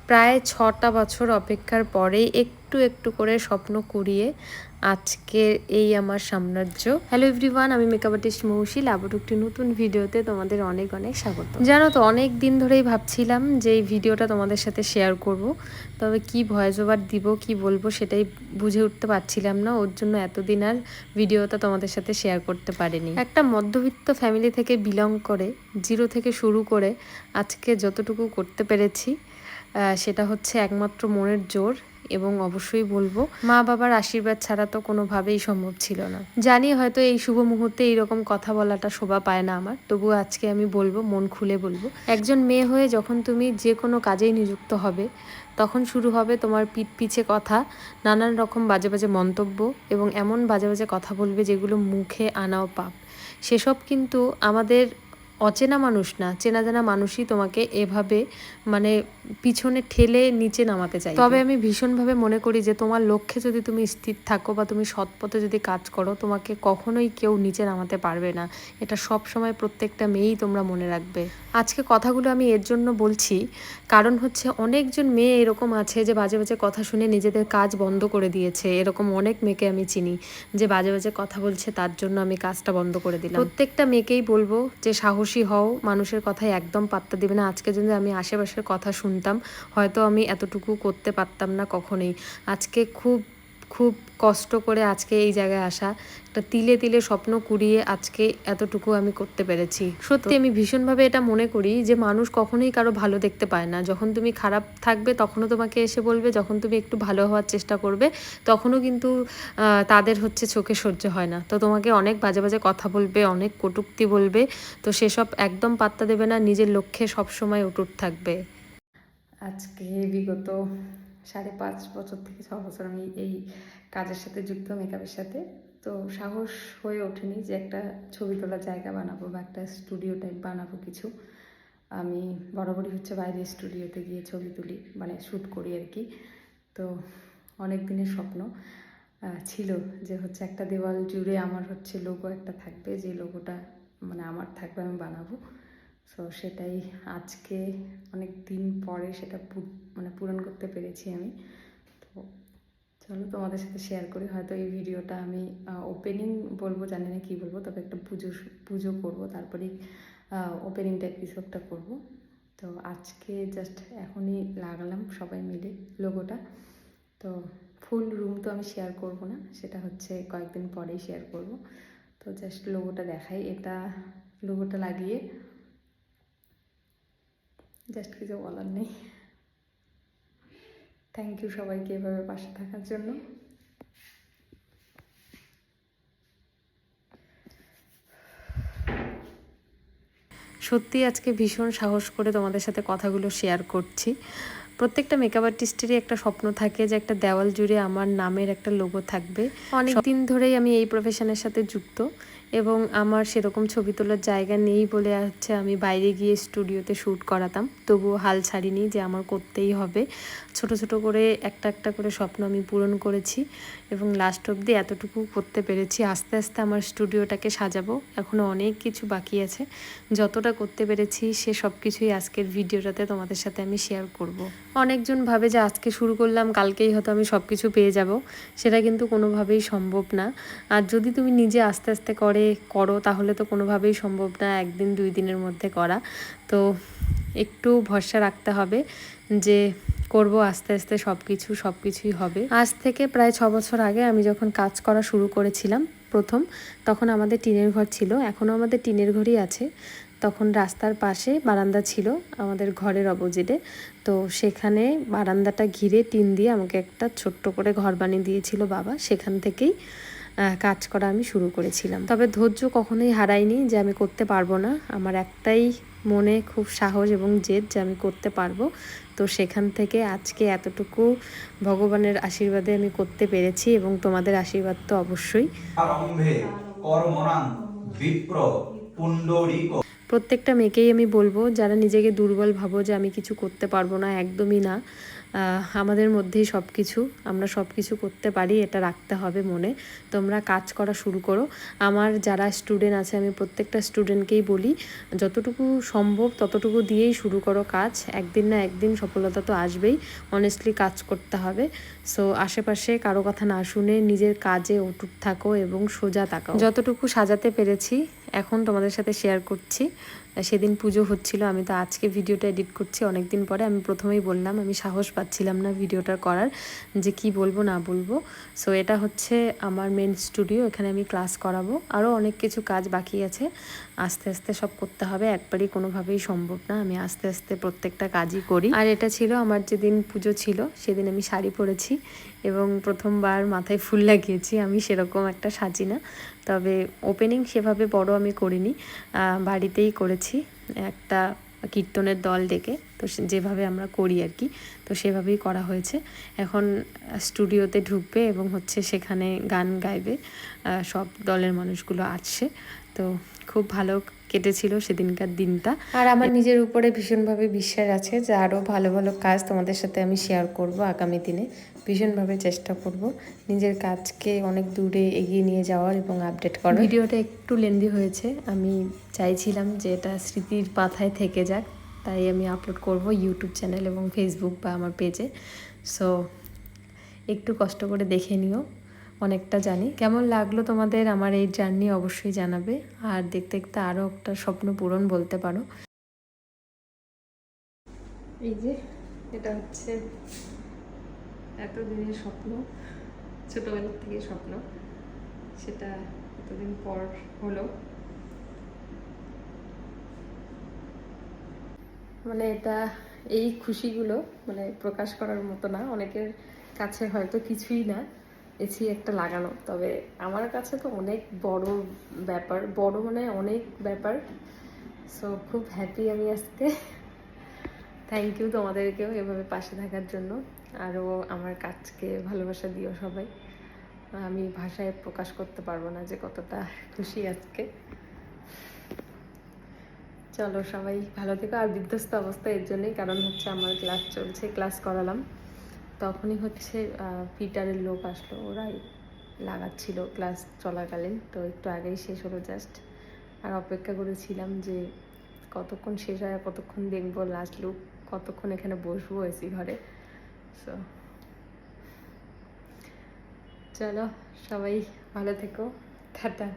প্রায় ৬টা বছর অপেক্ষার পরে একটু একটু করে স্বপ্ন কুড়িয়ে আজকে এই আমার সাম্রাজ্য। হ্যালো এভরিওয়ান, আমি মেকআপ আর্টিস্ট মৌসিল। আবার একটি নতুন ভিডিওতে তোমাদের অনেক অনেক স্বাগত। জানো তো, অনেক দিন ধরেই ভাবছিলাম যে এই ভিডিওটা তোমাদের সাথে শেয়ার করব, তবে কি ভয়েস ওভার দিব, কি বলবো সেটাই বুঝে উঠতে পারছিলাম না। ওর জন্য এতদিন আর ভিডিওটা তোমাদের সাথে শেয়ার করতে পারিনি। একটা মধ্যবিত্ত ফ্যামিলি থেকে বিলং করে, জিরো থেকে শুরু করে আজকে যতটুকু করতে পেরেছি সেটা হচ্ছে একমাত্র মনের জোর, এবং অবশ্যই বলবো মা বাবার আশীর্বাদ ছাড়া তো কোনোভাবেই সম্ভব ছিল না। জানি হয়তো এই শুভ মুহূর্তে এইরকম কথা বলাটা শোভা পায় না আমার, তবুও আজকে আমি বলবো, মন খুলে বলবো। একজন মেয়ে হয়ে যখন তুমি যে কোনো কাজেই নিযুক্ত হবে, তখন শুরু হবে তোমার পিঠ পিছে কথা, নানান রকম বাজে বাজে মন্তব্য, এবং এমন বাজে বাজে কথা বলবে যেগুলো মুখে আনাও পাপ। সেসব কিন্তু আমাদের অচেনা মানুষ না, চেনা জানা মানুষই তোমাকে এভাবে মানে পিছনে ঠেলে নিচে নামাতে চাই। তবে আমি ভীষণভাবে মনে করি যে তোমার লক্ষ্যে যদি তুমি স্থির থাকো বা তুমি সৎ পথে যদি কাজ করো, তোমাকে কখনোই কেউ নিচে নামাতে পারবে না। এটা সব সময় প্রত্যেকটা মেয়েই তোমরা মনে রাখবে। আজকে কথাগুলো আমি এর জন্য বলছি, কারণ হচ্ছে অনেকজন মেয়ে এরকম আছে যে বাজে বাজে কথা শুনে নিজেদের কাজ বন্ধ করে দিয়েছে। এরকম অনেক মেয়েকে আমি চিনি যে বাজে বাজে কথা বলছে, তার জন্য আমি কাজটা বন্ধ করে দিলাম। প্রত্যেকটা মেয়েকেই বলবো যে সাহসী হও, মানুষের কথায় একদম পাত্তা দিবে না। আজকে যদি আমি আশেপাশের কথা শুনতাম, হয়তো আমি এতটুকু করতে পারতাম না কখনোই। আজকে খুব খুব কষ্ট করে আজকে এই জায়গায় আসা, একটা তিলে তিলে স্বপ্ন কুড়িয়ে আজকে এতটুকু আমি করতে পেরেছি। সত্যি আমি ভীষণভাবে এটা মনে করি যে মানুষ কখনোই কারো ভালো দেখতে পায় না। যখন তুমি খারাপ থাকবে তখনও তোমাকে এসে বলবে, যখন তুমি একটু ভালো হওয়ার চেষ্টা করবে তখনও কিন্তু তাদের হচ্ছে চোখে সহ্য হয় না। তো তোমাকে অনেক বাজে বাজে কথা বলবে, অনেক কটূক্তি বলবে, তো সেসব একদম পাত্তা দেবে না, নিজের লক্ষ্যে সবসময় অটুট থাকবে। আজকে বিগত 5.5 বছর থেকে 6 বছর আমি এই কাজের সাথে যুক্ত, মেকআপের সাথে। তো সাহস হয়ে ওঠেনি যে একটা ছবি তোলার জায়গা বানাবো বা একটা স্টুডিও টাইপ বানাবো কিছু। আমি বরাবরই হচ্ছে বাইরে স্টুডিওতে গিয়ে ছবি তুলি, মানে শ্যুট করি আর কি। তো অনেক দিনের স্বপ্ন ছিল যে হচ্ছে একটা দেওয়াল জুড়ে আমার হচ্ছে লোগো একটা থাকবে, যে লোগোটা মানে আমার থাকবে, আমি বানাবো। সো সেটাই আজকে অনেক দিন পরে সেটা মানে পূরণ করতে পেরেছি আমি। তো চলো তোমাদের সাথে শেয়ার করি। হয়তো এই ভিডিওটা আমি ওপেনিং বলবো, জানি না কী বলবো, তবে একটা পুজো করবো, তারপরেই ওপেনিংটা এপিসোডটা করবো। তো আজকে জাস্ট এখনই লাগালাম সবাই মিলে লোগোটা। তো ফুল রুম তো আমি শেয়ার করব না, সেটা হচ্ছে কয়েকদিন পরেই শেয়ার করব। তো জাস্ট লোগোটা দেখাই। এটা লোগোটা লাগিয়ে জাস্ট কিছু বলার নেই। থ্যাংক ইউ সবাইকে এভাবে পাশে থাকার জন্য। সত্যি আজকে ভীষণ সাহস করে তোমাদের সাথে কথাগুলো শেয়ার করছি। প্রত্যেকটা মেকআপ আর্টিস্টেরই একটা স্বপ্ন থাকে যে একটা দেওয়াল জুড়ে আমার নামের একটা লোগো থাকবে। অনেক দিন ধরেই আমি এই প্রফেশনের সাথে যুক্ত, এবং আমার সেরকম ছবি তোলার জায়গা নেই বলে হচ্ছে আমি বাইরে গিয়ে স্টুডিওতে শ্যুট করাতাম। তবুও হাল ছাড়িনি যে আমার করতেই হবে। ছোট ছোট করে একটা একটা করে স্বপ্ন আমি পূরণ করেছি, এবং লাস্ট অবধি এতটুকু করতে পেরেছি। আস্তে আস্তে আমার স্টুডিওটাকে সাজাবো, এখনও অনেক কিছু বাকি আছে। যতটা করতে পেরেছি সে সব কিছুই আজকের ভিডিওটাতে তোমাদের সাথে আমি শেয়ার করব। অনেকজন ভাবে যে আজকে শুরু করলাম কালকেই হয়তো আমি সব কিছু পেয়ে যাব, সেটা কিন্তু কোনোভাবেই সম্ভব না। আর যদি তুমি নিজে আস্তে আস্তে করো তাহলে তো কোনোভাবেই সম্ভব না 1 দিন 2 দিনের মধ্যে করা। তো একটু ভরসা রাখতে হবে যে করব আস্তে আস্তে, সব কিছুই হবে। আজ থেকে প্রায় 6 বছর আগে আমি যখন কাজ করা শুরু করেছিলাম প্রথম, তখন আমাদের টিনের ঘর ছিল, এখনও আমাদের টিনের ঘরই আছে। তখন রাস্তার পাশে বারান্দা ছিল আমাদের ঘরের অপোজিটে। তো সেখানে বারান্দাটা ঘিরে টিন দিয়ে আমাকে একটা ছোট্ট করে ঘর বানিয়ে দিয়েছিল বাবা। সেখান থেকেই কাজ করা আমি শুরু করেছিলাম। তবে ধৈর্য কখনোই হারাইনি যে আমি করতে পারবো না। আমার একটাই মনে খুব সাহস এবং জেদ যে আমি করতে পারবো। তো সেখান থেকে আজকে এতটুকু ভগবানের আশীর্বাদে আমি করতে পেরেছি, এবং তোমাদের আশীর্বাদ তো অবশ্যই। প্রত্যেকটা মেয়েকেই আমি বলবো, যারা নিজেকে দুর্বল ভাবো যে আমি কিছু করতে পারবো না, একদমই না। আমাদের মধ্যেই সব কিছু, আমরা সব কিছু করতে পারি, এটা রাখতে হবে মনে। তোমরা কাজ করা শুরু করো। আমার যারা স্টুডেন্ট আছে, আমি প্রত্যেকটা স্টুডেন্টকেই বলি, যতটুকু সম্ভব ততটুকু দিয়েই শুরু করো কাজ। একদিন না একদিন সফলতা তো আসবেই, অনেস্টলি কাজ করতে হবে। সো আশেপাশে কারো কথা না শুনে নিজের কাজে অটুট থাকো এবং সোজা তাকাও। যতটুকু সাজাতে পেরেছি এখন তোমাদের সাথে শেয়ার করছি। সেদিন পুজো হচ্ছিল, আমি তো আজকে ভিডিওটা এডিট করছি অনেক দিন পরে। আমি প্রথমেই বললাম আমি সাহস পাচ্ছিলাম না ভিডিওটা করার, যে কি বলবো না বলবো। সো এটা হচ্ছে আমার মেন স্টুডিও, এখানে আমি ক্লাস করাবো। আরও অনেক কিছু কাজ বাকি আছে, আস্তে আস্তে সব করতে হবে, একবারই কোনোভাবেই সম্ভব না। আমি আস্তে আস্তে প্রত্যেকটা কাজই করি। আর এটা ছিল আমার যেদিন পুজো ছিল, সেদিন আমি শাড়ি পরেছি এবং প্রথমবার মাথায় ফুল লাগিয়েছি। আমি সেরকম একটা সাজি না, তবে ওপেনিং সেভাবে বড় আমি করিনি, বাড়িতেই করেছি একটা কীর্তনের দল ডেকে। তো যেভাবে আমরা করি আর কি, তো সেভাবেই করা হয়েছে। এখন স্টুডিওতে ঢুকবে এবং হচ্ছে সেখানে গান গাইবে, সব দলের মানুষগুলো আসছে। তো খুব ভালো কেটেছিল সেদিনকার দিনটা। আর আমার নিজের উপরে ভীষণভাবে বিশ্বাস আছে যে আরও ভালো ভালো কাজ তোমাদের সাথে আমি শেয়ার করব আগামী দিনে। ভীষণভাবে চেষ্টা করব নিজের কাজকে অনেক দূরে এগিয়ে নিয়ে যাওয়ার এবং আপডেট করার। ভিডিওটা একটু লেন্দি হয়েছে, আমি চাইছিলাম যে এটা স্মৃতির পাথায় থেকে যাক, তাই আমি আপলোড করব ইউটিউব চ্যানেল এবং ফেসবুক বা আমার পেজে। সো একটু কষ্ট করে দেখে নিও, অনেকটা জানি। কেমন লাগলো তোমাদের আমার এই জার্নি অবশ্যই জানাবে। আর দেখতে দেখতে আরও একটা স্বপ্ন পূরণ বলতে পারো। এই যে এটা হচ্ছে এতদিনের স্বপ্ন, ছোটোবেলার থেকে স্বপ্ন, সেটা এতদিন পর হলো। মানে এটা, এই খুশিগুলো মানে প্রকাশ করার মতো না, অনেকের কাছে হয়তো কিছুই না এসি একটা লাগানো, তবে আমার কাছে তো অনেক বড় ব্যাপার, বড় মানে অনেক ব্যাপার। সো খুব হ্যাপি আমি আজকে। থ্যাংক ইউ তোমাদেরকেও এভাবে পাশে থাকার জন্য। আরও আমার কাজকে ভালোবাসা দিও সবাই। আমি ভাষায় প্রকাশ করতে পারবো না যে কতটা খুশি আজকে। চলো সবাই ভালো থেকো। আর বিধ্বস্ত অবস্থা এর জন্যই, কারণ হচ্ছে আমার ক্লাস চলছে, ক্লাস করালাম, তখনই হচ্ছে ফিটারের লোক আসলো, ওরাই লাগাচ্ছিল ক্লাস চলাকালীন। তো একটু আগেই শেষ হলো জাস্ট, আর অপেক্ষা করেছিলাম যে কতক্ষণ শেষ হয়, কতক্ষণ দেখবো লাস্ট লুক, কতক্ষণ এখানে বসবো এসি ঘরে। সো চলো সবাই ভালো থেকো, টাটা।